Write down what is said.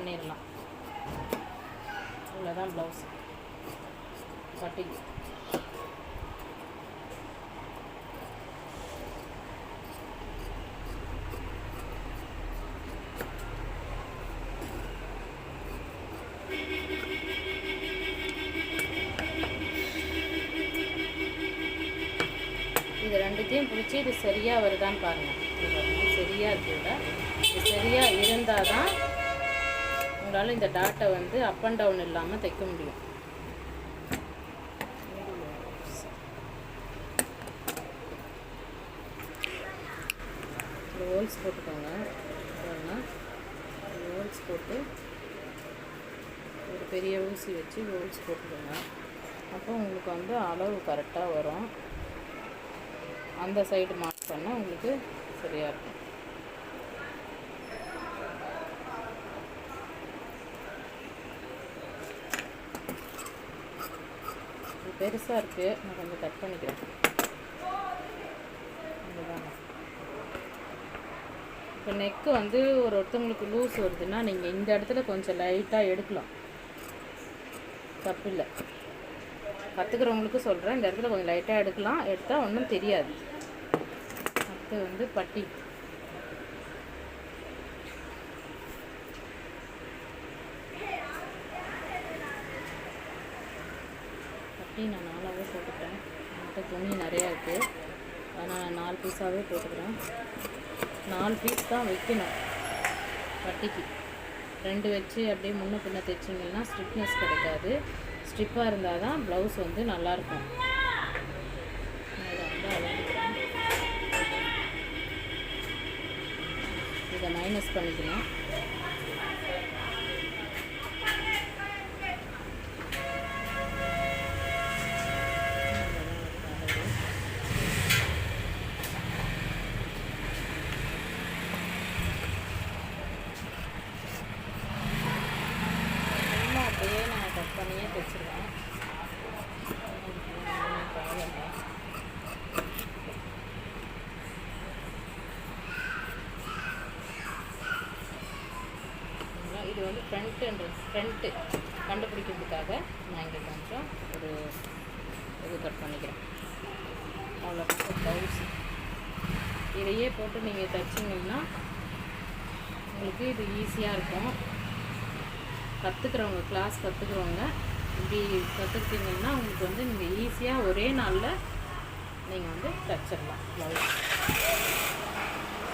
பண்ணிடலாம். இவ்வளோதான் ப்ளவுஸ் பட்டிக்கு. இது ரெண்டுத்தையும் பிடிச்சி இது சரியாக வருதான்னு பாருங்கள். இது பாருங்கள் சரியாக இருக்குல்ல. இது சரியாக இருந்தால் தான் உங்களால் இந்த டாட்டை வந்து அப் அண்ட் டவுன் இல்லாமல் தைக்க முடியும். ஒரு ஹோல்ஸ் போட்டுக்கோங்க. ஹோல்ஸ் போட்டு ஒரு பெரிய ஊசி வச்சு ஹோல்ஸ் போட்டுக்கோங்க. அப்போ உங்களுக்கு வந்து அளவு கரெக்டாக வரும். அந்த சைடு மார்க் பண்ணால் உங்களுக்கு சரியாக இருக்கும். இது பெருசாக இருக்குது, நான் கொஞ்சம் கட் பண்ணிக்கிறேன். இதுதாங்க. இப்போ நெக்கு வந்து ஒருத்தவங்களுக்கு லூஸ் வருதுன்னா நீங்கள் இந்த இடத்துல கொஞ்சம் லைட்டாக எடுக்கலாம், தப்பு இல்லை. கற்றுக்கிறவங்களுக்கு சொல்கிறேன், இந்த இடத்துல கொஞ்சம் லைட்டாக எடுக்கலாம், எடுத்தால் ஒன்றும் தெரியாது. அடுத்து வந்து பட்டி. பட்டி நான் 4ஆகவே போட்டுக்கிறேன். என்கிட்ட துணி நிறையா இருக்குது, ஆனால் நான் 4 பீஸாகவே போட்டுக்கிறேன். 4 பீஸ் தான் வைக்கணும் பட்டிக்கு. 2 வச்சு அப்படியே முன்ன பின்ன தைச்சிங்கன்னா ஸ்ட்ரிப்னஸ் கிடைக்காது. ஸ்ட்ரிப்பாக இருந்தால் தான் ப்ளவுஸ் வந்து நல்லாயிருக்கும். இதை மைனஸ் பண்ணிக்கணும். அப்படியே நான் கட் பண்ணியே தைச்சிருவேன். இது வந்து ஃப்ரண்ட்டு கண்டுபிடிக்கிறதுக்காக நான் இங்கே கொஞ்சம் ஒரு இது கட் பண்ணிக்கிறேன். அவ்வளோதான் ப்ளவுஸ். இதையே போட்டு நீங்கள் தைச்சிங்கன்னா உங்களுக்கு இது ஈஸியாக இருக்கும். கற்றுக்கிறவங்க, கிளாஸ் கற்றுக்கிறவங்க இப்படி கற்றுக்கிட்டிங்கன்னா உங்களுக்கு வந்து நீங்கள் ஈஸியாக ஒரே நாளில் நீங்கள் வந்து தைச்சிடலாம் ப்ளவுஸ்.